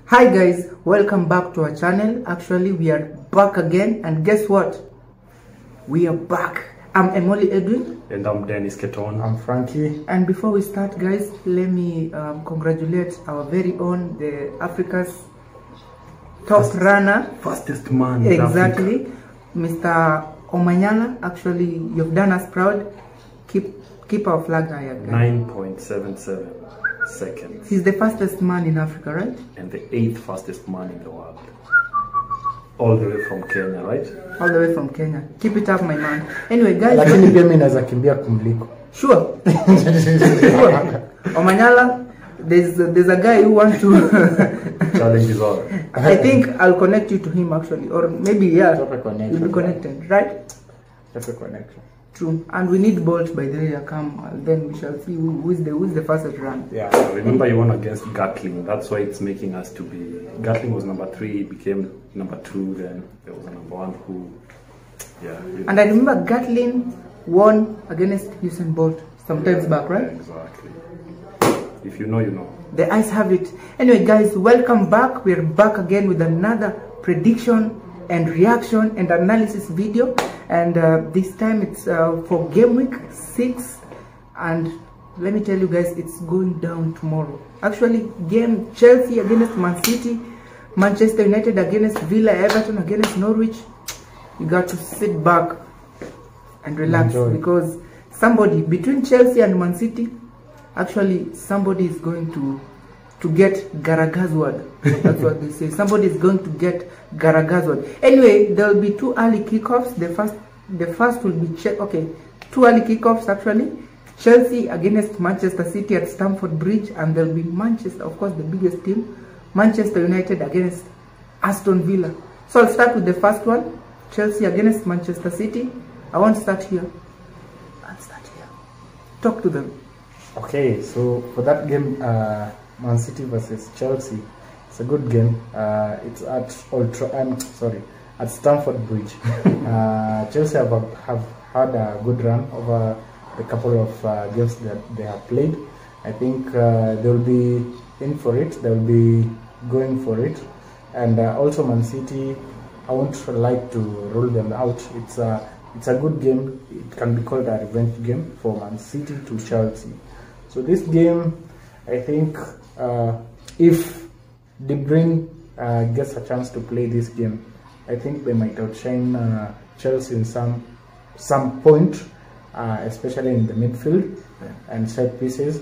Hi guys, welcome back to our channel. Actually, we are back again, and guess what? We are back. I'm Emoli Edwin. And I'm Dennis Keton. I'm Frankie. And before we start, guys, let me congratulate our very own, the Africa's top runner. Fastest man. Exactly. Mr. Omanyala. Actually, you've done us proud. Keep our flag higher, guys. 9.77 seconds. He's the fastest man in Africa, right? And the 8th fastest man in the world. All the way from Kenya, right? All the way from Kenya. Keep it up, my man. Anyway, guys. Lakini pia mimi naweza kimbia kumliko. Sure. Omanyala, there's a guy who wants to challenge is on. I think I'll connect you to him actually, or maybe you'll be connected, right? That's a connection. True. And we need Bolt, by the way. Come, then we shall see who's the fastest run. Yeah. Remember, you won against Gatling. That's why it's making us to be. Gatling was number 3, became number 2. Then there was a number 1 who, yeah. And I remember Gatling won against Usain Bolt sometimes back, right? Exactly. If you know, you know. The eyes have it. Anyway, guys, welcome back. We're back again with another prediction and reaction and analysis video, and this time it's for game week 6, and let me tell you guys, it's going down tomorrow. Actually, game Chelsea against Mancity, Manchester United against Villa, Everton against Norwich. You got to sit back and relax. Enjoy. Because somebody between Chelsea and Mancity, actually somebody is going to get Garagazwad. That's what they say. Somebody is going to get Garagazwad. Anyway, there will be 2 early kickoffs. The first will be 2 early kickoffs actually. Chelsea against Manchester City at Stamford Bridge, and there will be Manchester, of course, the biggest team, Manchester United against Aston Villa. So I'll start with the first one, Chelsea against Manchester City. I won't start here. I'll start here. Talk to them. Okay, so for that game, Man City versus Chelsea, it's a good game. It's at at Stamford Bridge. Chelsea have had a good run over the couple of games that they have played. I think they'll be in for it. They'll be going for it. And also Man City, I won't like to rule them out. It's a good game. It can be called a revenge game for Man City to Chelsea. So this game, I think, if De Bruyne gets a chance to play this game, I think they might outshine Chelsea in some point, especially in the midfield and set pieces,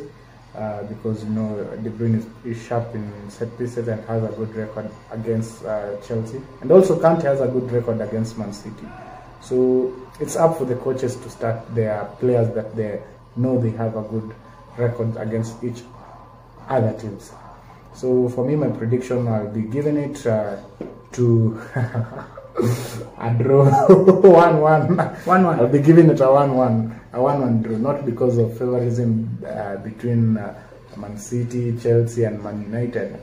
because you know De Bruyne is sharp in set pieces and has a good record against Chelsea, and also Kante has a good record against Man City. So it's up for the coaches to start their players that they know they have a good record against each other teams. So for me, my prediction, I'll be giving it to a draw. 1-1. I'll be giving it a 1-1 draw, not because of favorism between Man City, Chelsea and Man United,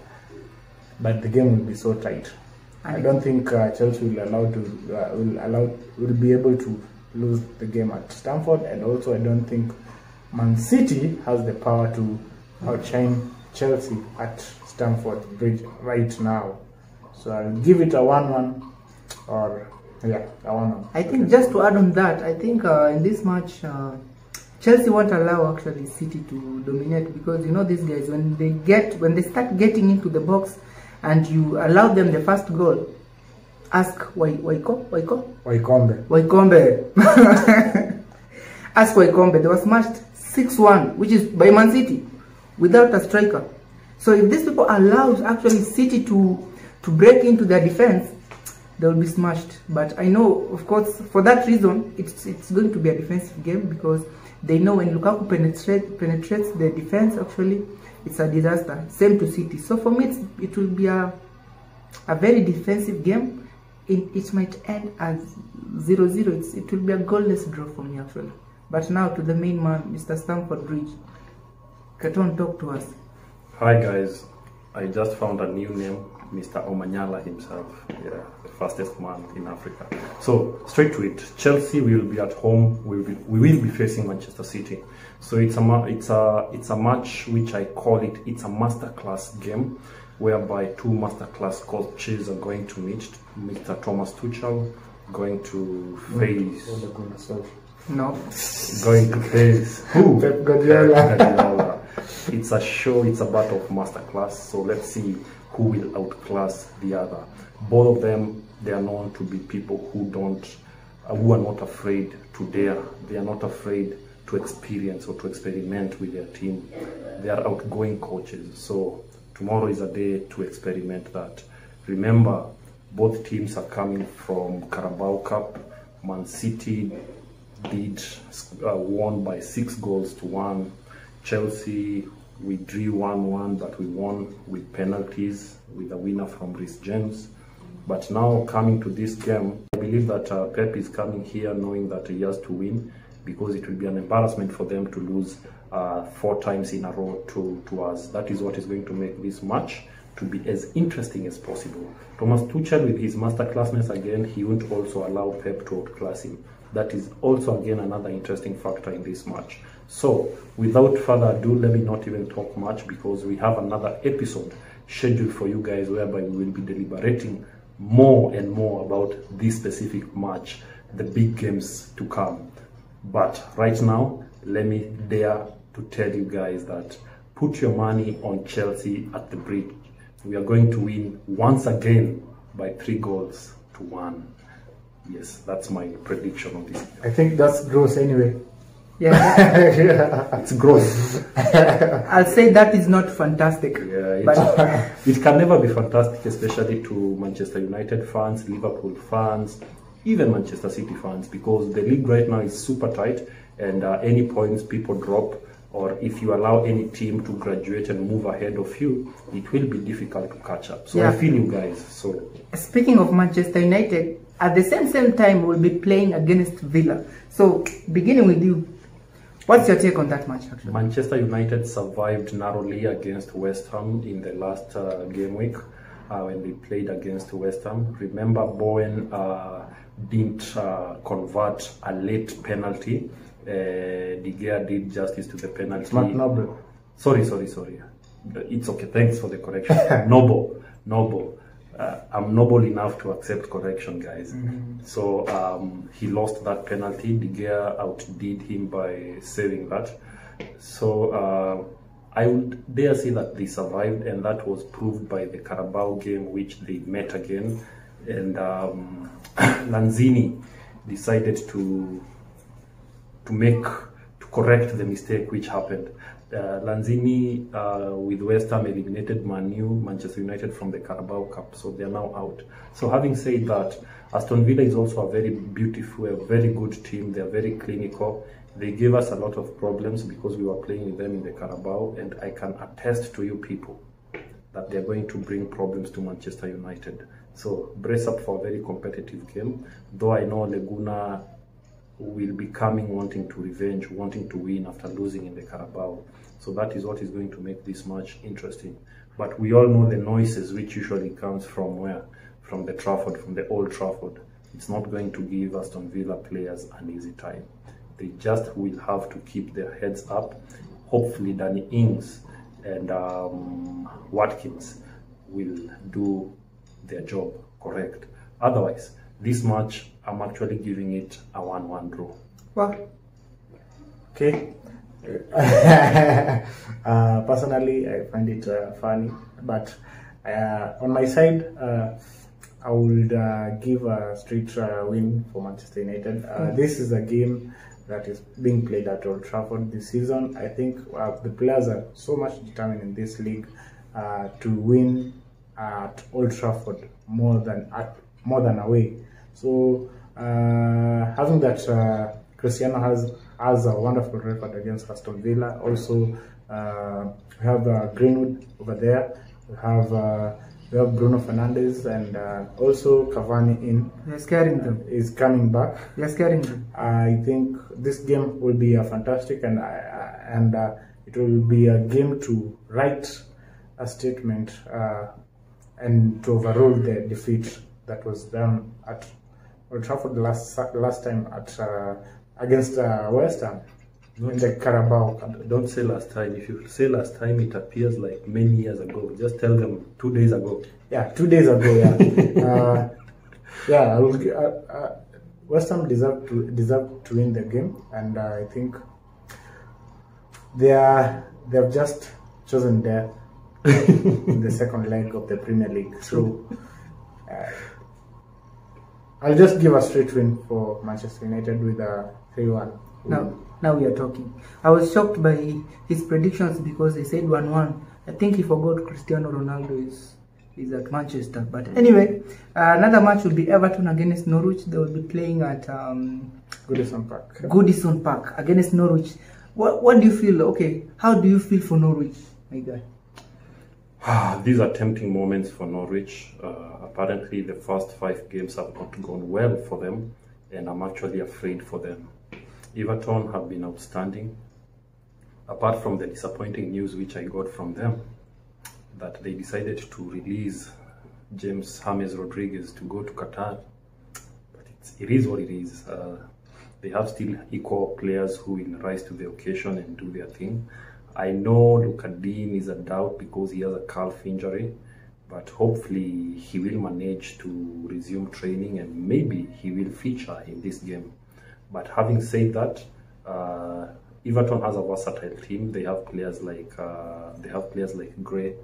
but the game will be so tight. I don't think Chelsea will be able to lose the game at Stamford, and also I don't think Man City has the power to outshine Chelsea at Stamford Bridge right now. So I'll give it a 1-1, or yeah, a 1-1. I think just to add on that, I think in this match Chelsea won't allow actually City to dominate, because you know these guys, when they start getting into the box and you allow them the first goal, ask Wycombe. Ask Wycombe. They were smashed 6-1, which is by Man City, without a striker. So if these people allow actually City to break into their defense, they will be smashed. But I know, of course, for that reason, it's going to be a defensive game, because they know when Lukaku penetrates the defense, actually, it's a disaster. Same to City. So for me, it will be a very defensive game. It might end as 0-0. It will be a goalless draw for me, actually. But now to the main man, Mr. Stamford Bridge. Keton, talk to us. Hi guys, I just found a new name, Mr. Omanyala himself. Yeah, the fastest man in Africa. So straight to it, Chelsea will be at home. We will be facing Manchester City. So it's a match which I call it's a masterclass game, whereby two masterclass coaches are going to meet. Mr. Thomas Tuchel going to face going to face who? Pep Guardiola. It's a show, it's a battle of masterclass, so let's see who will outclass the other. Both of them, they are known to be people who are not afraid to dare. They are not afraid to experience or to experiment with their team. They are outgoing coaches, so tomorrow is a day to experiment that. Remember, both teams are coming from Carabao Cup. Mancity won by 6-1. Chelsea, we drew 1-1, but we won with penalties with a winner from Reece James. But now coming to this game, I believe that Pep is coming here knowing that he has to win, because it will be an embarrassment for them to lose 4 times in a row to us. That is what is going to make this match to be as interesting as possible. Thomas Tuchel, with his masterclassness again, he won't also allow Pep to outclass him. That is also again another interesting factor in this match. So without further ado, let me not even talk much, because we have another episode scheduled for you guys whereby we will be deliberating more and more about this specific match, the big games to come. But right now, let me dare to tell you guys that put your money on Chelsea at the bridge. We are going to win once again by 3-1. Yes, that's my prediction of this. I think that's gross anyway. Yeah, it's gross. I'll say that is not fantastic. Yeah, but it can never be fantastic, especially to Manchester United fans, Liverpool fans, even Manchester City fans, because the league right now is super tight, and any points people drop, or if you allow any team to graduate and move ahead of you, it will be difficult to catch up. So yeah. I feel you guys. So speaking of Manchester United, at the same time we'll be playing against Villa. So beginning with you, what's your take on that match? Actually, Manchester United survived narrowly against West Ham in the last game week when they played against West Ham. Remember, Bowen didn't convert a late penalty. De Gea did justice to the penalty. Not Noble. Sorry. It's okay. Thanks for the correction. Noble. I'm noble enough to accept correction, guys. So he lost that penalty. De Gea outdid him by saving that. So I would dare say that they survived, and that was proved by the Carabao game, which they met again. And Lanzini decided to correct the mistake which happened. Lanzini with West Ham eliminated Manchester United from the Carabao Cup, so they are now out. So having said that, Aston Villa is also a very beautiful, a very good team. They are very clinical. They gave us a lot of problems because we were playing with them in the Carabao, and I can attest to you people that they're going to bring problems to Manchester United. So brace up for a very competitive game, though I know Laguna will be coming wanting to revenge, wanting to win after losing in the Carabao. So that is what is going to make this match interesting. But we all know the noises which usually comes from where? From the Trafford, from the Old Trafford. It's not going to give Aston Villa players an easy time. They just will have to keep their heads up. Hopefully Danny Ings and Watkins will do their job correct. Otherwise, this match, I'm actually giving it a 1-1 draw. Well, okay. Personally, I find it funny, but on my side, I would give a straight win for Manchester United. This is a game that is being played at Old Trafford this season. I think the players are so much determined in this league to win at Old Trafford more than away. So having that Cristiano has a wonderful record against Aston Villa. Also, we have Greenwood over there. We have Bruno Fernandes, and also Cavani is coming back. Yes, Carrington. I think this game will be a fantastic, and it will be a game to write a statement and to overrule the defeat that was done at Old Trafford the last time at against West Ham. in the Carabao Cup. Don't say last time. If you say last time, it appears like many years ago. Just tell them 2 days ago. Yeah, 2 days ago. Yeah, yeah. West Ham deserve to win the game, and I think they have just chosen death in the second leg of the Premier League. So I'll just give a straight win for Manchester United with a 3-1. Now we are talking. I was shocked by his predictions because he said 1-1. I think he forgot Cristiano Ronaldo is at Manchester. But anyway, another match will be Everton against Norwich. They will be playing at Goodison Park. Goodison Park against Norwich. What do you feel? Okay, how do you feel for Norwich, my guy? These are tempting moments for Norwich. Apparently, the first 5 games have not gone well for them, and I'm actually afraid for them. Everton have been outstanding, apart from the disappointing news which I got from them, that they decided to release James Rodriguez to go to Qatar. But it is what it is. They have still equal players who will rise to the occasion and do their thing. I know Luka Dean is a doubt because he has a calf injury, but hopefully he will manage to resume training and maybe he will feature in this game. But having said that, Everton has a versatile team. They have players like Gray.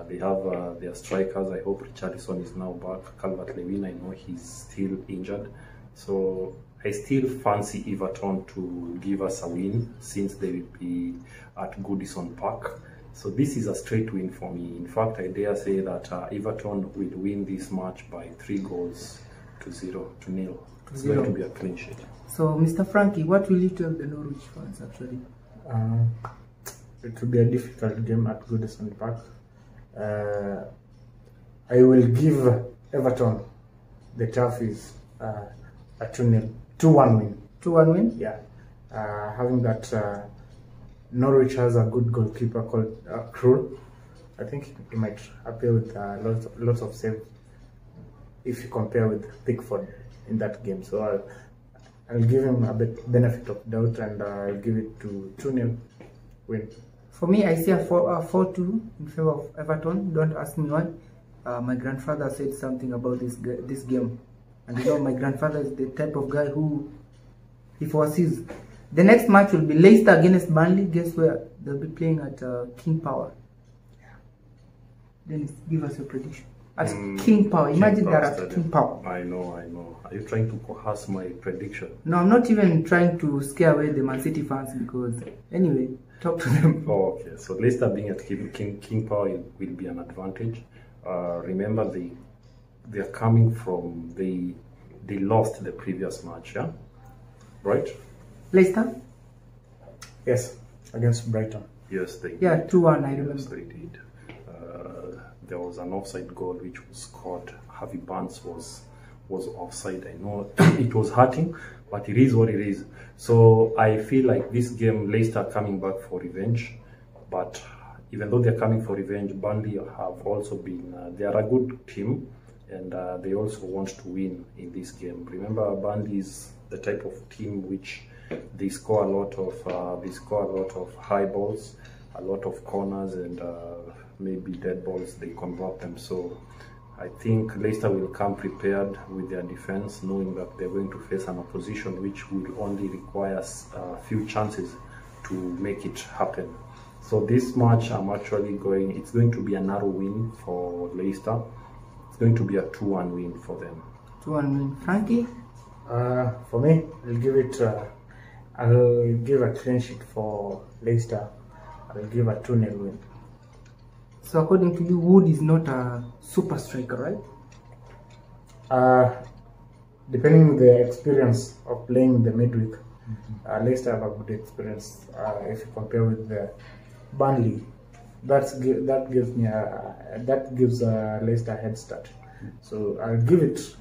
They have their strikers. I hope Richarlison is now back. Calvert-Lewin, I know he's still injured. So I still fancy Everton to give us a win since they will be at Goodison Park. So this is a straight win for me. In fact, I dare say that Everton will win this match by 3-0. It's going to be a clean sheet. So, Mr. Frankie, what will you tell the Norwich fans actually? It will be a difficult game at Goodison Park. I will give Everton the Toffees a 2-1 win. 2-1 win? Yeah. Having that Norwich has a good goalkeeper called Krul. I think he might appear with lots of saves if you compare with Pickford in that game. So I'll give him a bit benefit of doubt, and I'll give it to 2-0 win. For me, I see a 4-2 in favor of Everton. Don't ask me why. My grandfather said something about this game, and you know my grandfather is the type of guy who he foresees. The next match will be Leicester against Burnley. Guess where? They'll be playing at King Power. Dennis, give us your prediction. At King Power. Imagine that at King Power. I know. Are you trying to coerce my prediction? No, I'm not even trying to scare away the Mancity fans because anyway, talk to them. Oh, okay. So Leicester being at King Power will be an advantage. Remember, they are coming from they lost the previous match, yeah, right? Leicester? Yes, against Brighton. Yes, they did. 2-1, I remember. Yes, they did. There was an offside goal which was scored. Harvey Barnes was offside. I know it was hurting, but it is what it is. So I feel like this game, Leicester are coming back for revenge. But even though they're coming for revenge, Burnley have also been, they are a good team, and they also want to win in this game. Remember, Burnley is the type of team which they score a lot of high balls, a lot of corners, and maybe dead balls. They convert them. So I think Leicester will come prepared with their defense, knowing that they're going to face an opposition which will only require a few chances to make it happen. So this match, it's going to be a narrow win for Leicester. It's going to be a 2-1 win for them. 2-1 win. Frankie? For me, I'll give a clean sheet for Leicester. I'll give a 2-0 win. So according to you, Wood is not a super striker, right? Depending on the experience of playing the midweek, Leicester have a good experience. If you compare with the Burnley, that gives Leicester a head start. So I'll give it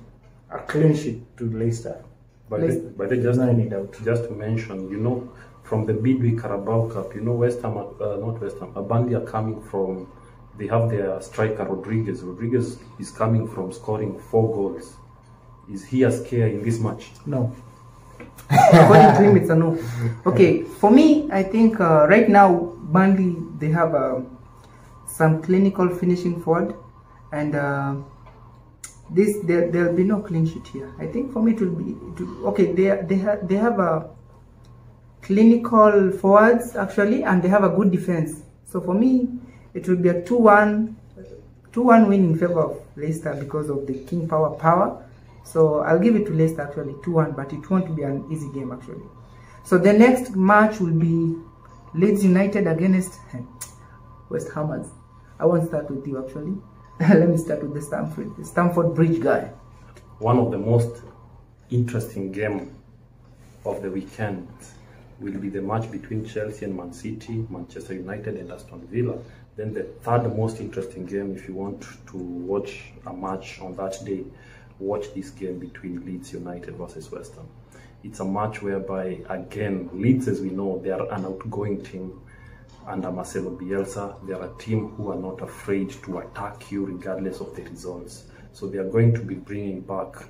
a clean sheet to Leicester. But just to mention, you know, from the midweek Carabao Cup, you know, Burnley are coming from. They have their striker Rodriguez. Rodriguez is coming from scoring 4 goals. Is he a scare in this match? No. According to him, it's a no. Okay, for me, I think right now, Burnley, they have some clinical finishing forward, and there'll be no clean sheet here. I think for me, okay. They have a clinical forwards actually, and they have a good defense. So for me, it will be a 2-1 win in favor of Leicester because of the king power. So I'll give it to Leicester actually 2-1, but it won't be an easy game actually. So the next match will be Leeds United against West Hammers. I won't start with you actually. Let me start with the Stamford Bridge guy. One of the most interesting game of the weekend will be the match between Chelsea and Mancity, Manchester United and Aston Villa. Then the third most interesting game, if you want to watch a match on that day, watch this game between Leeds United versus West Ham. It's a match whereby, again, Leeds, as we know, they are an outgoing team under Marcelo Bielsa. They are a team who are not afraid to attack you regardless of the results. So they are going to be bringing back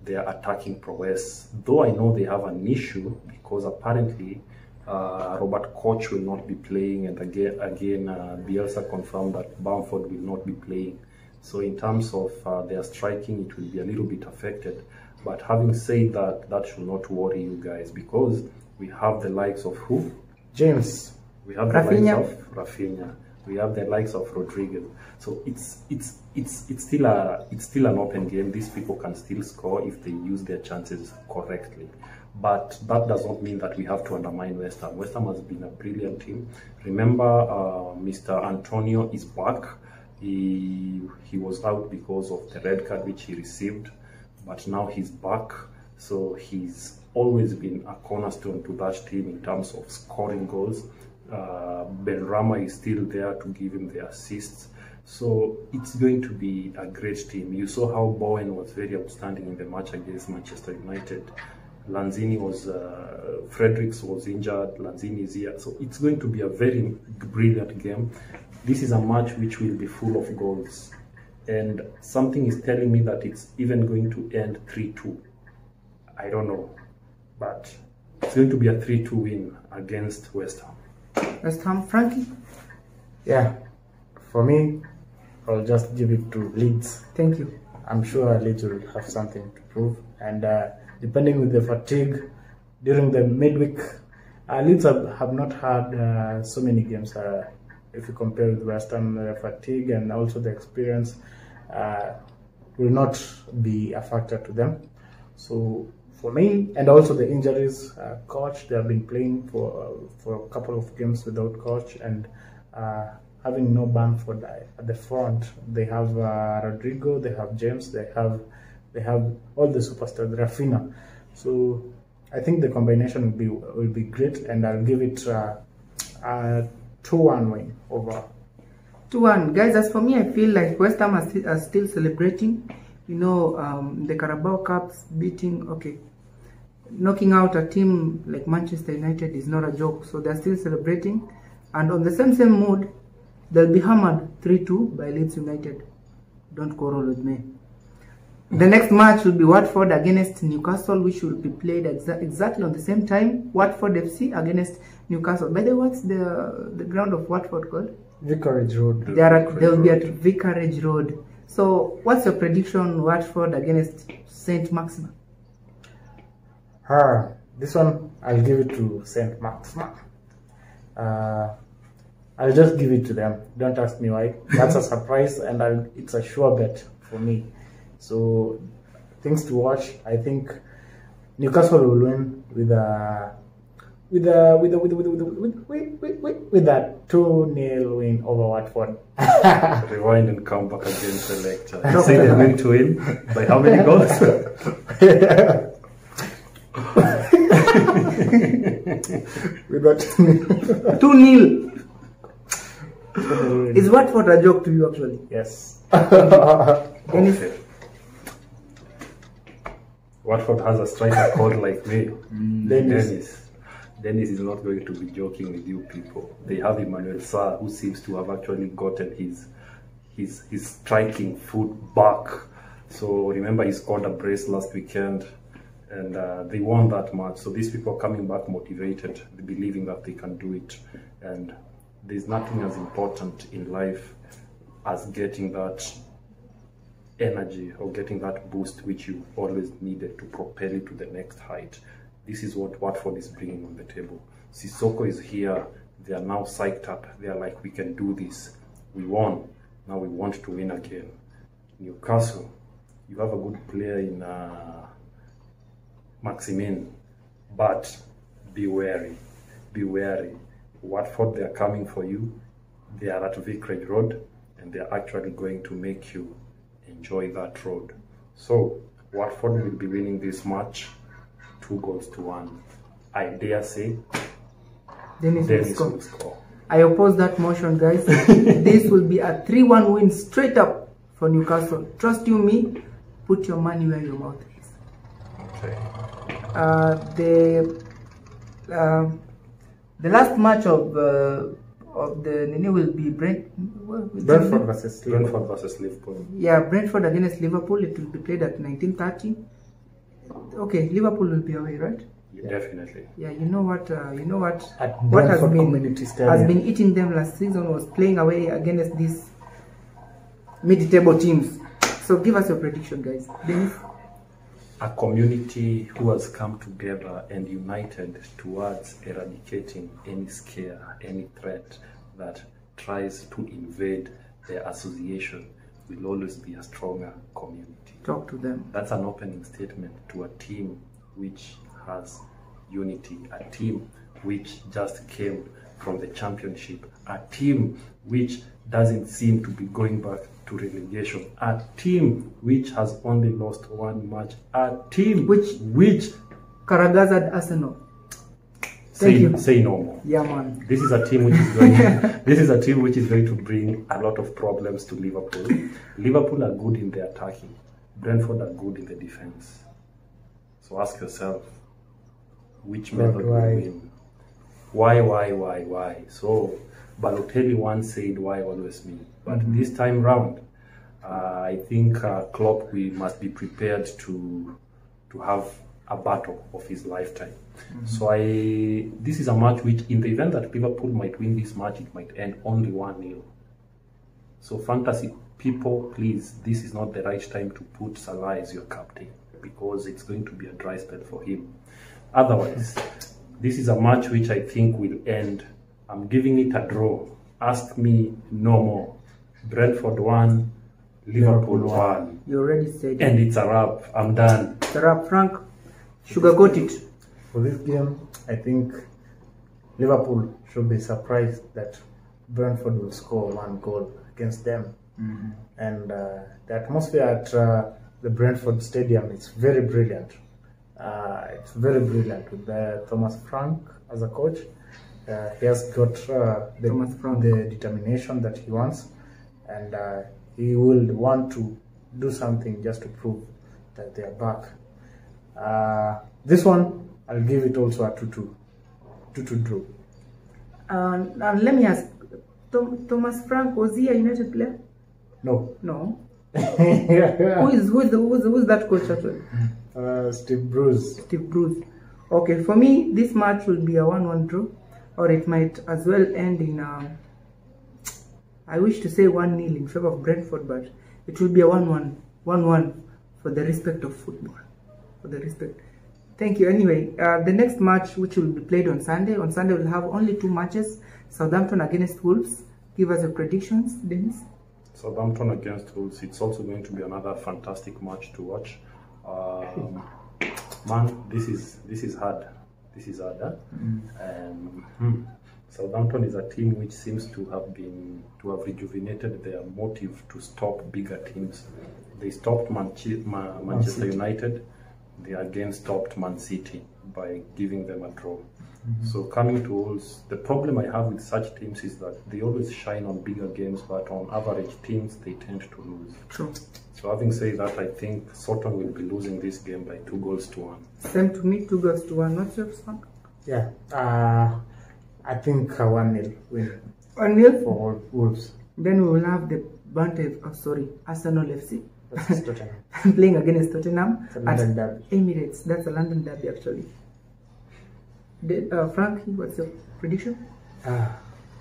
their attacking prowess. Though I know they have an issue because apparently Robert Koch will not be playing, and again Bielsa confirmed that Bamford will not be playing. So in terms of their striking, it will be a little bit affected. But having said that, that should not worry you guys, because we have the likes of who? James. We have the likes of Rafinha. We have the likes of Rodriguez. So it's still an open game. These people can still score if they use their chances correctly. But that does not mean that we have to undermine West Ham. West Ham has been a brilliant team. Remember, Mr. Antonio is back. He was out because of the red card which he received, but now he's back. So he's always been a cornerstone to that team in terms of scoring goals. Benrahma is still there to give him the assists. So it's going to be a great team. You saw how Bowen was very outstanding in the match against Manchester United. Lanzini was, Fredericks was injured, Lanzini is here. So it's going to be a very brilliant game. This is a match which will be full of goals. And something is telling me that it's even going to end 3-2. I don't know. But it's going to be a 3-2 win against West Ham. West Ham, Frankie? Yeah, for me, I'll just give it to Leeds. Thank you. I'm sure Leeds will have something to prove. And depending with the fatigue during the midweek, Leeds have not had so many games. If you compare with West Ham, the fatigue and also the experience will not be a factor to them. So for me, and also the injuries, coach, they have been playing for a couple of games without coach, and having no Bamford at the front. They have Rodrigo, they have James, they have all the superstars, Rafinha. So I think the combination will be great, and I'll give it a 2-1 win over. 2-1. Guys, as for me, I feel like West Ham are still celebrating. You know, the Carabao Cups knocking out a team like Manchester United is not a joke. So they're still celebrating. And on the same mood, they'll be hammered 3-2 by Leeds United. Don't quarrel with me. The next match will be Watford against Newcastle, which will be played exactly on the same time. Watford FC against Newcastle. By the way, what's the ground of Watford called? Vicarage Road. They'll be at Vicarage Road. So, what's your prediction, Watford against St. Maximin? This one, I'll give it to St. Maximin. I'll just give it to them. Don't ask me why. That's a surprise, and it's a sure bet for me. So, things to watch. I think Newcastle will win with a 2-0 win over Watford. Rewind and come back against the lecture. Say they're going to win by how many goals? We got 2-0. Is Watford a joke to you actually? Yes. Okay. Watford has a striker called like me. Dennis is not going to be joking with you people. They have Emmanuel Sarr, who seems to have actually gotten his striking foot back. So remember, he scored a brace last weekend, and they won that match. So these people are coming back motivated, believing that they can do it. And there's nothing as important in life as getting that energy or getting that boost which you always needed to propel you to the next height. This is what Watford is bringing on the table. Sissoko is here. They are now psyched up. They are like, we can do this. We won. Now we want to win again. Newcastle, you have a good player in Maximin, but be wary. Be wary. Watford, they are coming for you. They are at Vicarage Road, and they are actually going to make you enjoy that road. So Watford will be winning this match 2-1. I dare say Dennis will score. I oppose that motion, guys. This will be a 3-1 win straight up for Newcastle. Trust you me, put your money where your mouth is. Okay. The last match of the Nene will be Brentford versus Liverpool. Yeah, Brentford against Liverpool. It will be played at 19:30. Okay, Liverpool will be away, right? Yeah, definitely. Yeah, you know what At what has Brentford been eating them last season was playing away against these mid-table teams. So give us your prediction, guys. Dennis? A community who has come together and united towards eradicating any scare, any threat that tries to invade their association will always be a stronger community. Talk to them. That's an opening statement to a team which has unity, a team which just came from the championship, a team which doesn't seem to be going back to relegation, a team which has only lost one match, a team which Karagazad Arsenal. Say no more. Yeah, man. This is a team which is going. This is a team which is going to bring a lot of problems to Liverpool. Liverpool are good in the attacking. Brentford are good in the defense. So ask yourself, which method will win? Why? So Balotelli once said, "Why always me?" But this time round, I think Klopp, we must be prepared to have a battle of his lifetime. So this is a match which, in the event that Liverpool might win this match, it might end only 1-0. So fantasy people, please, this is not the right time to put Salah as your captain, because it's going to be a dry spell for him. Otherwise, this is a match which I think will end. I'm giving it a draw. Ask me no more. Brentford 1, Liverpool 1. You already said it. And it's a wrap. I'm done. It's a wrap, Frank. Sugarcoat it. For this game, I think Liverpool should be surprised that Brentford will score 1 goal against them. And the atmosphere at the Brentford Stadium is very brilliant. It's very brilliant with Thomas Frank as a coach. He has got the determination that he wants, and he will want to do something just to prove that they are back. This one, I'll give it also a 2-2 draw. Now let me ask, Thomas Frank, was he a United player? No. Who's that coach actually? Steve Bruce. Steve Bruce. Okay, for me, this match will be a 1-1 draw, or it might as well end in I wish to say 1-0 in favor of Brentford, but it will be a 1-1 for the respect of football. For the respect. Thank you. Anyway, the next match, which will be played on Sunday. On Sunday, we'll have only 2 matches. Southampton against Wolves. Give us your predictions, Dennis. Southampton against Wolves. It's also going to be another fantastic match to watch. Man, this is hard. This is hard. Huh? Southampton is a team which seems to have rejuvenated their motive to stop bigger teams. They stopped Manchester United. They again stopped Mancity by giving them a draw. So coming to Wolves, the problem I have with such teams is that they always shine on bigger games, but on average teams they tend to lose. True. So having said that, I think Soton will be losing this game by 2-1. Same to me, 2-1. What's your song? Yeah, I think 1-0 win. 1-0 for Wolves. Then we will have the Arsenal FC versus Tottenham. Playing against Tottenham It's a at London derby. Emirates. That's a London derby, actually. Frankie, what's your prediction?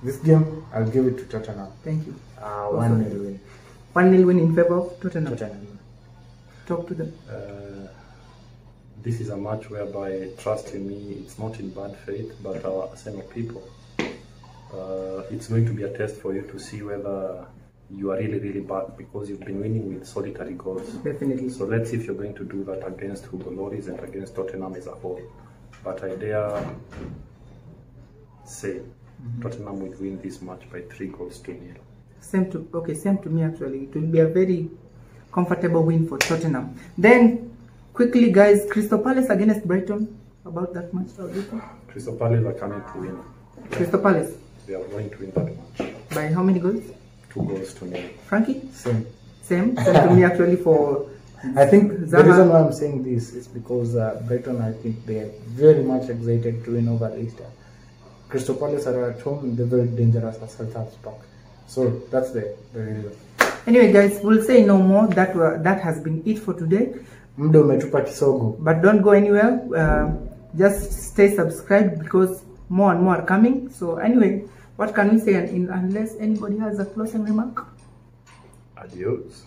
This game, I'll give it to Tottenham. Thank you. 1-0 win. 1-0 win in favor of Tottenham. Talk to them. This is a match whereby, trust in me, it's not in bad faith, but our Arsenal people, it's going to be a test for you to see whether you are really back, because you've been winning with solitary goals. Definitely. So let's see if you're going to do that against Hugo Lloris and against Tottenham as a whole. But I dare say Tottenham will win this match by 3-0. Same to me actually. It will be a very comfortable win for Tottenham. Then quickly, guys, Crystal Palace against Brighton. About that match, how do you think? Crystal Palace are coming to win. Crystal Palace. They are going to win that match. By how many goals? 2-0. Frankie? Same to me actually for I think Zaha. the reason why I'm saying this is because Brighton, I think they are very much excited to win over Leicester. Crystal Palace are at home and they're very dangerous at Selhurst Park. So that's the reason. Anyway, guys, we'll say no more. That has been it for today. Mdo umetupa kisogo. But don't go anywhere. Just stay subscribed because more and more are coming. So anyway, what can we say unless anybody has a closing remark? Adios.